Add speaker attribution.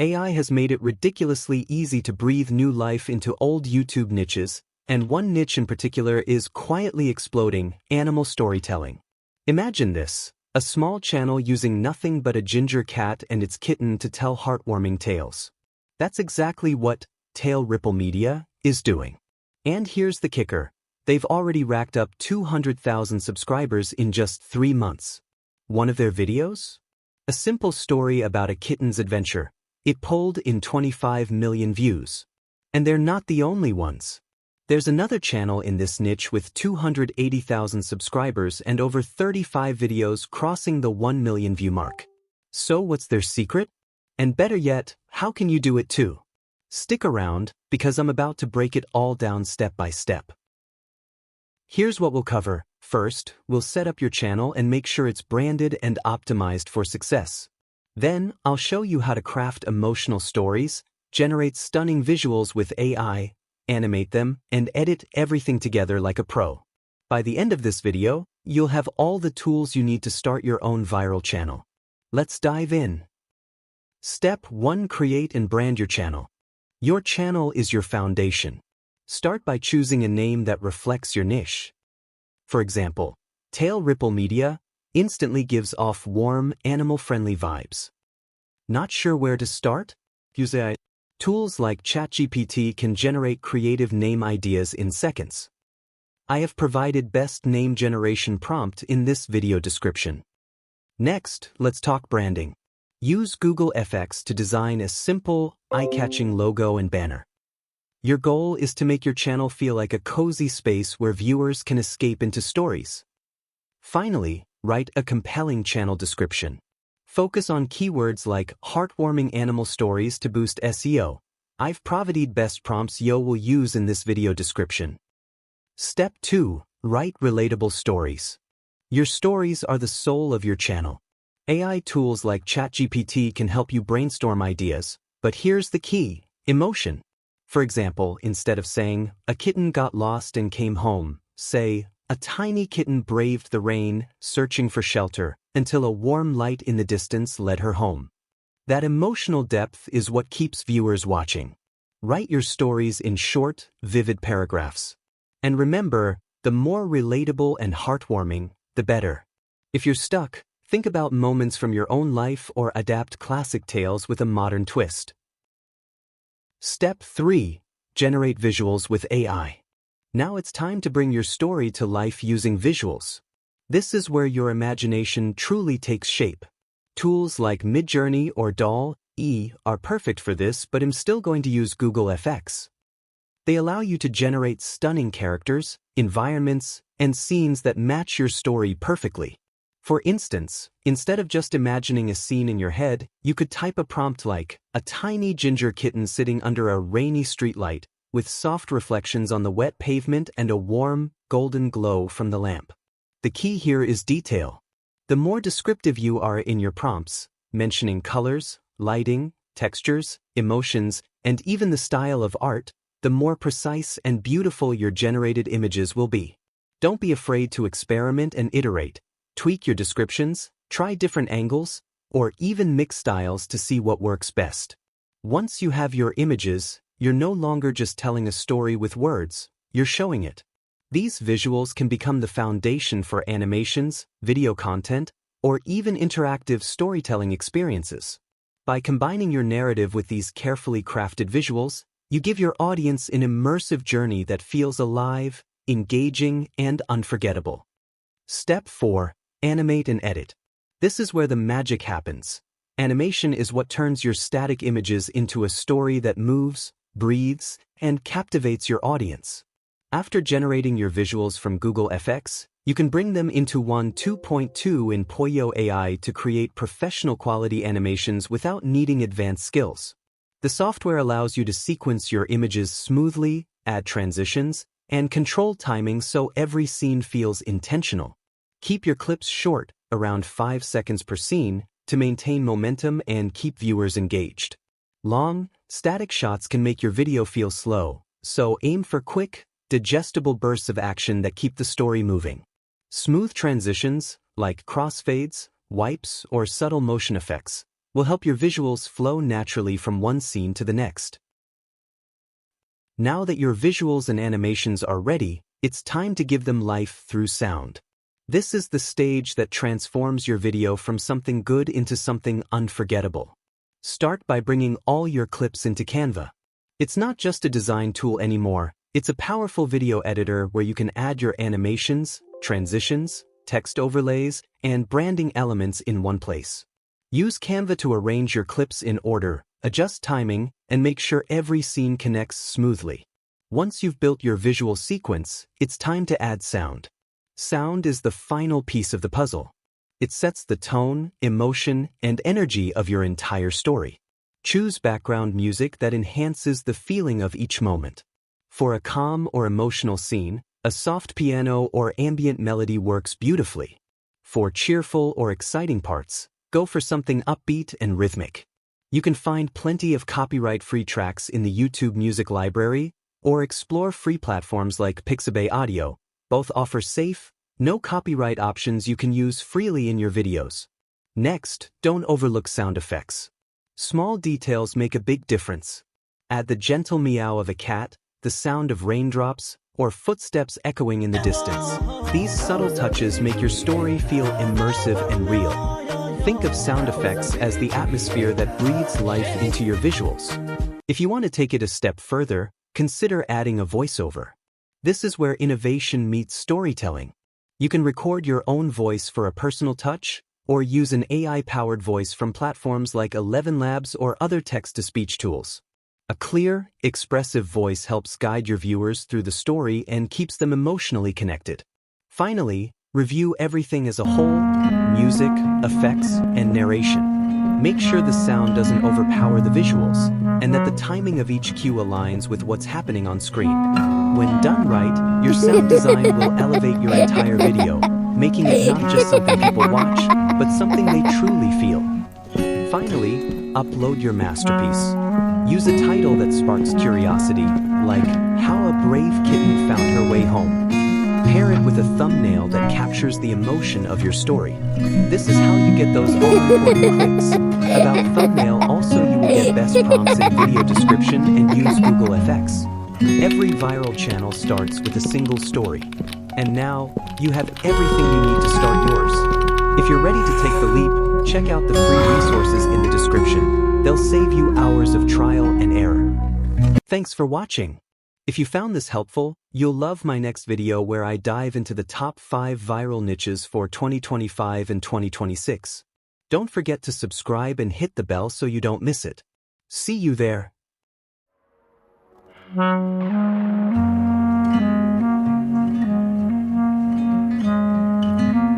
Speaker 1: AI has made it ridiculously easy to breathe new life into old YouTube niches, and one niche in particular is quietly exploding: animal storytelling. Imagine this: a small channel using nothing but a ginger cat and its kitten to tell heartwarming tales. That's exactly what Tail Ripple Media is doing. And here's the kicker: they've already racked up 200,000 subscribers in just 3 months. One of their videos? A simple story about a kitten's adventure. It pulled in 25 million views. And they're not the only ones. There's another channel in this niche with 280,000 subscribers and over 35 videos crossing the 1 million view mark. So what's their secret? And better yet, how can you do it too? Stick around, because I'm about to break it all down step by step. Here's what we'll cover. First, we'll set up your channel and make sure it's branded and optimized for success. Then, I'll show you how to craft emotional stories, generate stunning visuals with AI, animate them, and edit everything together like a pro. By the end of this video, you'll have all the tools you need to start your own viral channel. Let's dive in. Step 1: Create and brand your channel. Your channel is your foundation. Start by choosing a name that reflects your niche. For example, Tail Ripple Media instantly gives off warm, animal-friendly vibes. Not sure where to start? Use AI. Tools like ChatGPT can generate creative name ideas in seconds. I have provided best name generation prompt in this video description. Next, let's talk branding. Use Google FX to design a simple, eye-catching logo and banner. Your goal is to make your channel feel like a cozy space where viewers can escape into stories. Finally, write a compelling channel description. Focus on keywords like heartwarming animal stories to boost SEO. I've provided best prompts you will use in this video description. Step 2: Write relatable stories. Your stories are the soul of your channel. AI tools like ChatGPT can help you brainstorm ideas, but here's the key: emotion. For example, instead of saying, "A kitten got lost and came home," say, "A tiny kitten braved the rain, searching for shelter, until a warm light in the distance led her home." That emotional depth is what keeps viewers watching. Write your stories in short, vivid paragraphs. And remember, the more relatable and heartwarming, the better. If you're stuck, think about moments from your own life or adapt classic tales with a modern twist. Step 3: Generate visuals with AI. Now it's time to bring your story to life using visuals. This is where your imagination truly takes shape. Tools like MidJourney or DALL are perfect for this, but I'm still going to use Google FX. They allow you to generate stunning characters, environments, and scenes that match your story perfectly. For instance, instead of just imagining a scene in your head, you could type a prompt like, "A tiny ginger kitten sitting under a rainy streetlight, with soft reflections on the wet pavement and a warm, golden glow from the lamp." The key here is detail. The more descriptive you are in your prompts, mentioning colors, lighting, textures, emotions, and even the style of art, the more precise and beautiful your generated images will be. Don't be afraid to experiment and iterate. Tweak your descriptions, try different angles, or even mix styles to see what works best. Once you have your images, you're no longer just telling a story with words, you're showing it. These visuals can become the foundation for animations, video content, or even interactive storytelling experiences. By combining your narrative with these carefully crafted visuals, you give your audience an immersive journey that feels alive, engaging, and unforgettable. Step 4: Animate and edit. This is where the magic happens. Animation is what turns your static images into a story that moves, breathes, and captivates your audience. After generating your visuals from Google FX, you can bring them into 2.2 in Pollo AI to create professional quality animations without needing advanced skills. The software allows you to sequence your images smoothly, add transitions, and control timing so every scene feels intentional. Keep your clips short, around 5 seconds per scene, to maintain momentum and keep viewers engaged. Long, static shots can make your video feel slow, so aim for quick, digestible bursts of action that keep the story moving. Smooth transitions, like crossfades, wipes, or subtle motion effects, will help your visuals flow naturally from one scene to the next. Now that your visuals and animations are ready, it's time to give them life through sound. This is the stage that transforms your video from something good into something unforgettable. Start by bringing all your clips into Canva. It's not just a design tool anymore, it's a powerful video editor where you can add your animations, transitions, text overlays, and branding elements in one place. Use Canva to arrange your clips in order, adjust timing, and make sure every scene connects smoothly. Once you've built your visual sequence, it's time to add sound. Sound is the final piece of the puzzle. It sets the tone, emotion, and energy of your entire story. Choose background music that enhances the feeling of each moment. For a calm or emotional scene, a soft piano or ambient melody works beautifully. For cheerful or exciting parts, go for something upbeat and rhythmic. You can find plenty of copyright-free tracks in the YouTube Music Library, or explore free platforms like Pixabay Audio. Both offer safe, no copyright options you can use freely in your videos. Next, don't overlook sound effects. Small details make a big difference. Add the gentle meow of a cat, the sound of raindrops, or footsteps echoing in the distance. These subtle touches make your story feel immersive and real. Think of sound effects as the atmosphere that breathes life into your visuals. If you want to take it a step further, consider adding a voiceover. This is where innovation meets storytelling. You can record your own voice for a personal touch, or use an AI-powered voice from platforms like 11 Labs or other text-to-speech tools. A clear, expressive voice helps guide your viewers through the story and keeps them emotionally connected. Finally, review everything as a whole: music, effects, and narration. Make sure the sound doesn't overpower the visuals, and that the timing of each cue aligns with what's happening on screen. When done right, your sound design will elevate your entire video, making it not just something people watch, but something they truly feel. Finally, upload your masterpiece. Use a title that sparks curiosity, like "How a Brave Kitten Found Her Way Home." Pair it with a thumbnail that captures the emotion of your story. This is how you get those all-important clicks. About thumbnail, also you will get best prompts in video description and use Google FX. Every viral channel starts with a single story. And now, you have everything you need to start yours. If you're ready to take the leap, check out the free resources in the description. They'll save you hours of trial and error. Thanks for watching. If you found this helpful, you'll love my next video where I dive into the top 5 viral niches for 2025 and 2026. Don't forget to subscribe and hit the bell so you don't miss it. See you there.